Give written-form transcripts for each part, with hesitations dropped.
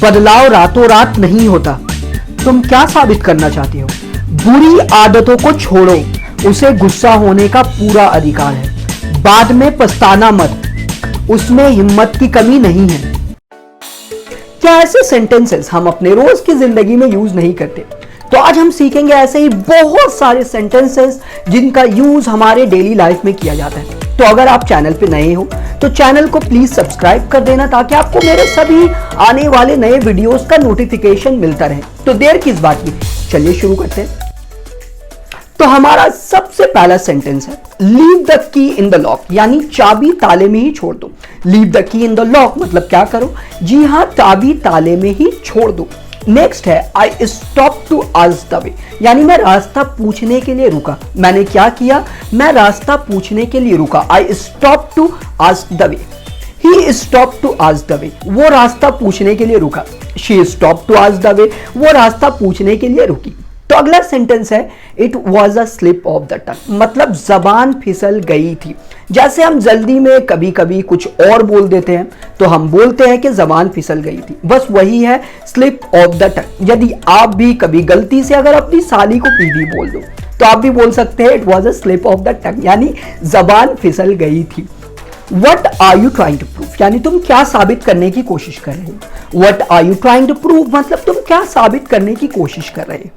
बदलाव रातों रात नहीं होता। तुम क्या साबित करना चाहती हो? बुरी आदतों को छोड़ो, उसे गुस्सा होने का पूरा अधिकार है। बाद में पछताना मत, उसमें हिम्मत की कमी नहीं है। क्या ऐसे सेंटेंसेस हम अपने रोज की जिंदगी में यूज नहीं करते? तो आज हम सीखेंगे ऐसे ही बहुत सारे सेंटेंसेस जिनका यूज हमारे डेली लाइफ में किया जाता है। तो अगर आप चैनल पे नए हो तो चैनल को प्लीज सब्सक्राइब कर देना ताकि आपको मेरे सभी आने वाले नए वीडियोस का नोटिफिकेशन मिलता रहे। तो देर किस बात की, चलिए शुरू करते हैं। तो हमारा सबसे पहला सेंटेंस है leave the key in the lock, यानी चाबी ताले में ही छोड़ दो। Leave the key in the lock मतलब क्या करो? जी हां, चाबी ताले में ही छोड़ दो। नेक्स्ट है I stop to ask the way, यानी मैं रास्ता पूछने के लिए रुका। मैंने क्या किया? मैं रास्ता पूछने के लिए रुका। I stop to ask the way. He stop to ask the way, वो रास्ता पूछने के लिए रुका। She stop to ask the way, वो रास्ता पूछने के लिए रुकी। तो अगला सेंटेंस है it was a slip of the टंग, मतलब जबान फिसल गई थी। जैसे हम जल्दी में कभी कभी कुछ और बोल देते हैं तो हम बोलते हैं कि जबान फिसल गई थी, बस वही है स्लिप ऑफ द टंग। यदि आप भी कभी गलती से अगर अपनी साली को पीवी बोल दो तो आप भी बोल सकते हैं it was a slip of the tongue, यानी जबान फिसल गई थी। What are you trying to prove, यानी तुम क्या साबित करने की कोशिश कर रहे हो? What are you trying to prove मतलब तुम क्या साबित करने की कोशिश कर रहे हो?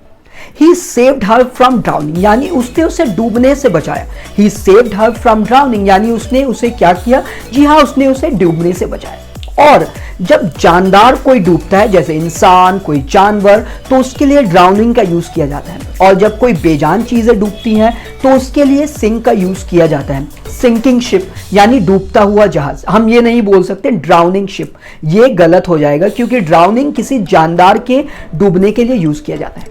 He saved her from drowning, यानी उसने उसे डूबने से बचाया। He saved her from drowning, यानी उसने उसे क्या किया? जी हाँ, उसने उसे डूबने से बचाया। और जब जानदार कोई डूबता है, जैसे इंसान, कोई जानवर, तो उसके लिए ड्राउनिंग का यूज किया जाता है। और जब कोई बेजान चीजें डूबती हैं तो उसके लिए सिंक का यूज किया जाता है। सिंकिंग शिप यानी डूबता हुआ जहाज। हम ये नहीं बोल सकते ड्राउनिंग शिप, ये गलत हो जाएगा क्योंकि ड्राउनिंग किसी जानदार के डूबने के लिए यूज किया जाता है।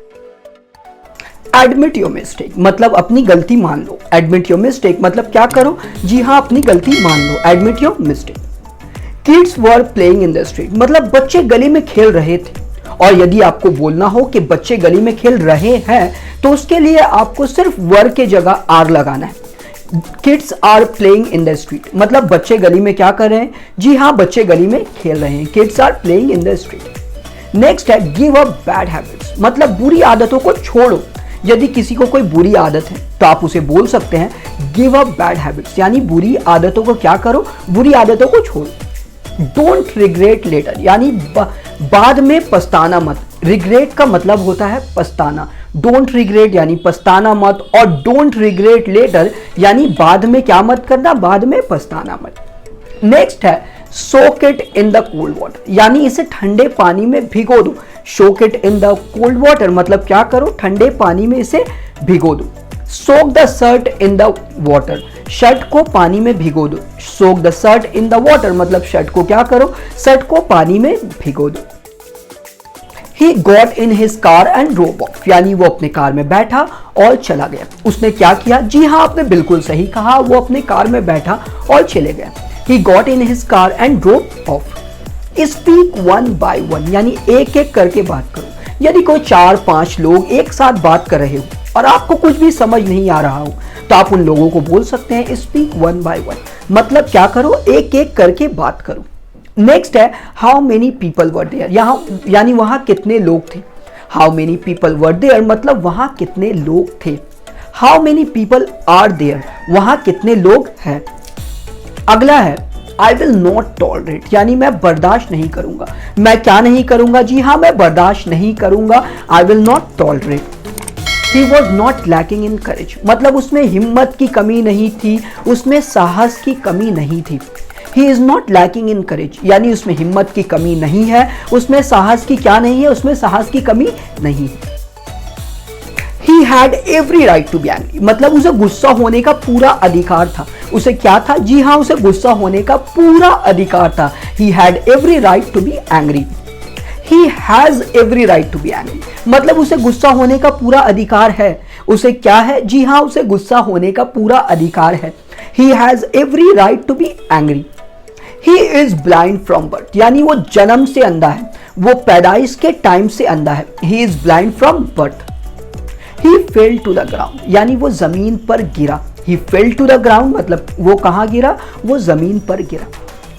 एडमिट योर मिस्टेक मतलब अपनी गलती मान लो। एडमिट योर मिस्टेक मतलब क्या करो? जी हाँ, अपनी गलती मान लो। Admit your mistake. Kids were playing in the street मतलब बच्चे गली में खेल रहे थे। और यदि आपको बोलना हो कि बच्चे गली में खेल रहे हैं तो उसके लिए आपको सिर्फ वर के जगह आर लगाना है। Kids are playing in the street मतलब बच्चे गली में क्या कर रहे हैं? जी हाँ, बच्चे गली में खेल रहे हैं। Kids are playing in the street. Next है गिव अप बैड हैबिट्स मतलब बुरी आदतों को छोड़ो। यदि किसी को कोई बुरी आदत है तो आप उसे बोल सकते हैं गिव अप बैड हैबिट्स, यानी बुरी आदतों को क्या करो? बुरी आदतों को छोड़ो। डोंट रिग्रेट लेटर यानी बाद में पछताना मत। रिग्रेट का मतलब होता है पछताना। डोंट रिग्रेट यानी पछताना मत, और डोंट रिग्रेट लेटर यानी बाद में क्या मत करना? बाद में पछताना मत। नेक्स्ट है soak it in the cold water, यानी इसे ठंडे पानी में भिगो दो। Soak it in the cold water मतलब क्या करो? ठंडे पानी में इसे भिगो दो। Soak the shirt in the water, shirt को पानी में भिगो दो। Soak the shirt in the water मतलब शर्ट को क्या करो? शर्ट को पानी में भिगो दो। He got in his car and drove off, यानी वो अपने कार में बैठा और चला गया। उसने क्या किया? जी हाँ, आपने बिल्कुल सही कहा, वो अपने कार में बैठा और चले गया। He got in his car and drove off. Speak one by one यानी एक एक करके बात करो। यदि कोई 4-5 लोग एक साथ बात कर रहे हो और आपको कुछ भी समझ नहीं आ रहा हो तो आप उन लोगों को बोल सकते हैं स्पीक वन बाय वन मतलब क्या करो? एक एक करके बात करो। नेक्स्ट है how many people were there, यहाँ यानी वहां कितने लोग थे। How many people were there मतलब वहां कितने लोग थे। How many people are there, वहां कितने लोग हैं। अगला है आई विल नॉट टॉलरेट यानी मैं बर्दाश्त नहीं करूंगा। मैं क्या नहीं करूंगा? जी हाँ, मैं बर्दाश्त नहीं करूंगा। I will not tolerate. He was not lacking in courage मतलब उसमें हिम्मत की कमी नहीं थी, उसमें साहस की कमी नहीं थी। He is not lacking in courage यानी उसमें हिम्मत की कमी नहीं है, उसमें साहस की क्या नहीं है? उसमें साहस की कमी नहीं है। He had every right to be angry मतलब उसे गुस्सा होने का पूरा अधिकार था। उसे क्या था? जी हाँ, उसे गुस्सा होने का पूरा अधिकार था। He had every right to be angry. He has every right to be angry मतलब उसे गुस्सा होने का पूरा अधिकार है। उसे क्या है? जी हाँ, उसे गुस्सा होने का पूरा अधिकार है। He has every right to be angry. He is blind from birth यानी वो जन्म से अंधा है, वो पैदाइश के टाइम से अंधा है। He is blind from birth. He fell to the ground यानी वो जमीन पर गिरा। He fell to the ground मतलब वो कहाँ गिरा? वो जमीन पर गिरा।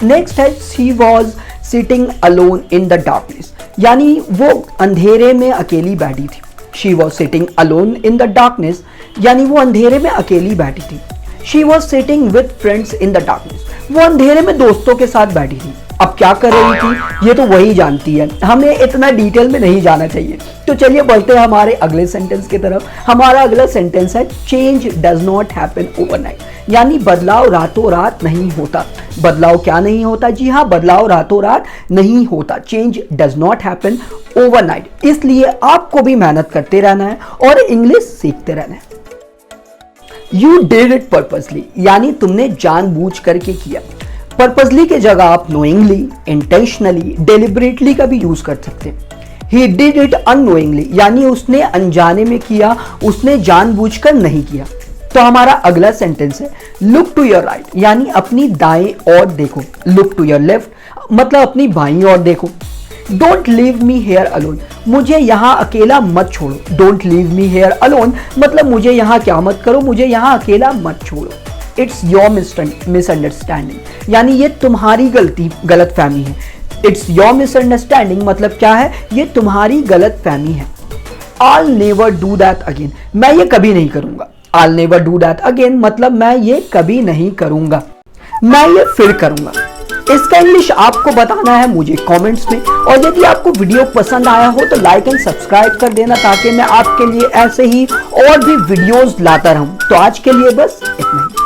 नेक्स्ट है she was sitting alone in the darkness यानी वो अंधेरे में अकेली बैठी थी। She was sitting alone in the darkness, यानी वो अंधेरे में अकेली बैठी थी। She was sitting with friends in the darkness, वो अंधेरे में दोस्तों के साथ बैठी थी। अब क्या कर रही थी ये तो वही जानती है, हमें इतना डिटेल में नहीं जाना चाहिए। तो चलिए बढ़ते हैं हमारे अगले सेंटेंस की तरफ। हमारा अगला सेंटेंस है change does not happen overnight, यानी बदलाव रातों रात नहीं होता। बदलाव क्या नहीं होता? जी हाँ, बदलाव रातों रात नहीं होता। Change does not happen overnight. इसलिए आपको भी मेहनत करते रहना है और इंग्लिश सीखते रहना है। यू डिड इट पर्पसली, यानी तुमने जानबूझ करके किया। पर्पसली की जगह आप नोइंगली, इंटेंशनली, डेलिबरेटली का भी यूज कर सकते हैं। ही डिड इट अननोइंगली, यानी उसने अनजाने में किया, उसने जानबूझकर नहीं किया। तो हमारा अगला सेंटेंस है लुक टू योर राइट, यानी अपनी दाएं ओर देखो। लुक टू योर लेफ्ट मतलब अपनी बाईं ओर देखो। Don't leave me here alone, मुझे यहां अकेला मत छोड़ो। Don't leave me here alone मतलब मुझे यहां क्या मत करो, मुझे यहां अकेला मत छोड़ो। इट्स योर मिसअंडरस्टैंडिंग, यानी ये तुम्हारी गलत फहमी है। इट्स योर मिसअंडरस्टैंडिंग मतलब क्या है? ये तुम्हारी गलत फहमी है। I'll never do that again, मैं ये कभी नहीं करूंगा। I'll never do that again मतलब मैं ये कभी नहीं करूंगा, मैं ये फिर करूंगा। इसका इंग्लिश आपको बताना है मुझे कमेंट्स में, और यदि आपको वीडियो पसंद आया हो तो लाइक एंड सब्सक्राइब कर देना ताकि मैं आपके लिए ऐसे ही और भी वीडियोस लाता रहूं। तो आज के लिए बस इतना ही।